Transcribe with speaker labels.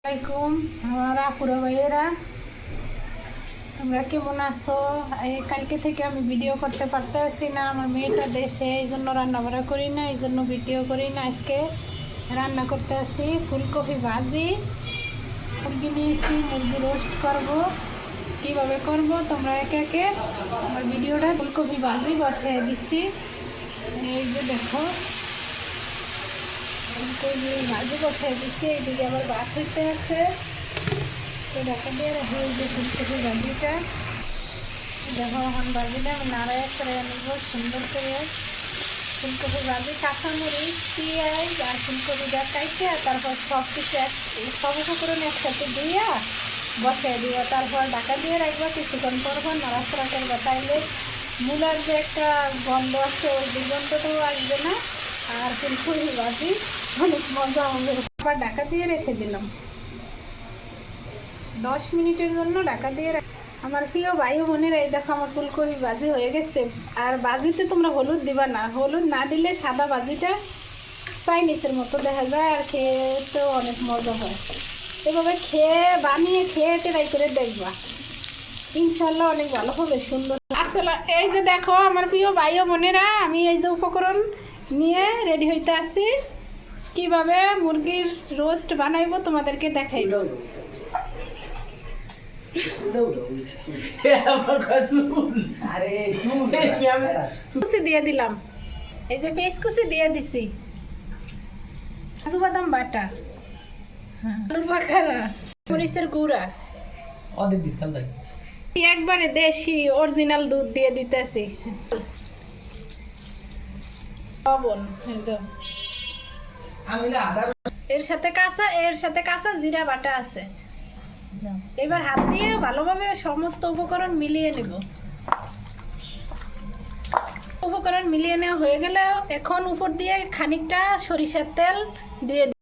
Speaker 1: আসসালামাইকুম আমার আপুরা ভাইয়েরা, তোমরা কেমন আছো? কালকে থেকে আমি ভিডিও করতে পারতেছি না, আমার মেয়েটা দেশে, এই জন্য রান্না বাড়া করি না, এই জন্য ভিডিও করি না। আজকে রান্না করতে আসি ফুলকপি ভাজি, মুরগি নিয়েছি, মুরগি রোস্ট করব। কীভাবে করব তোমরা একে একে আমার ভিডিওটা। ফুলকপি ভাজি বসিয়ে দিচ্ছি, এই যে দেখো ফুলকপি ভাজি বসিয়ে দিচ্ছি। এইদিকে আবার ভাত হইতে আছে, তো দেখা দিয়ে রাখি। এই যে ফুলকপি ভাজিটা দেখো, এখন ভাজিটা আমি নাড়াই করে নেব সুন্দর করে। ফুলকপি ভাজি, কাঁচামরিচ, পেঁয়াজ আর ফুলকপিটা কাইটে তারপর সব কিছু সব উপকরণ একসাথে দিয়ে বসাই দিবা, তারপর ঢাকা দিয়ে রাখবা। কিছুক্ষণ পর নাড়াচাড়া করবা, তাইলে মূলার যে একটা গন্ধ আছে ওই দুর্গন্ধটাও আসবে না, আর ফুলকপি ভাজি অনেক মজা হবে। আবার ঢাকা দিয়ে রেখে দিলাম 10 মিনিটের জন্য। ঢাকা দিয়ে আমার প্রিয় ভাই বোনের, এই দেখো আমার ফুলকপি ভাজি হয়ে গেছে। আর ভাজিতে তোমরা হলুদ দিবা না, হলুদ না দিলে সাদা ভাজিটা চাইনিজের মতো দেখা যায়, আর খেতেও অনেক মজা হয়। এভাবে বানিয়ে খেয়ে ট্রাই করে দেখবা, ইনশাল্লাহ অনেক ভালো হবে, সুন্দর। আসলে এই যে দেখো আমার প্রিয় ভাই বোনেরা, আমি এই যে উপকরণ নিয়ে রেডি হইতে আসি। কিভাবে মুরগির রোস্ট বানাইবো তোমাদেরকে দেখাইব। কুচি দিয়ে দিলাম, এই যে পেঁয়াজ কুচি দিয়ে দিছি, কাজু বাদাম বাটা, আলুর বাখারা, মরিচের গুঁড়া, একবারে দেশি অরিজিনাল দুধ দিয়ে দিতেছি, লবণ, এর সাথে কাঁচা জিরা বাটা আছে। এবার হাত দিয়ে ভালোভাবে সমস্ত উপকরণ মিলিয়ে নেব। উপকরণ মিলিয়ে নেওয়া হয়ে গেলে এখন উপর দিয়ে খানিকটা সরিষার তেল দিয়ে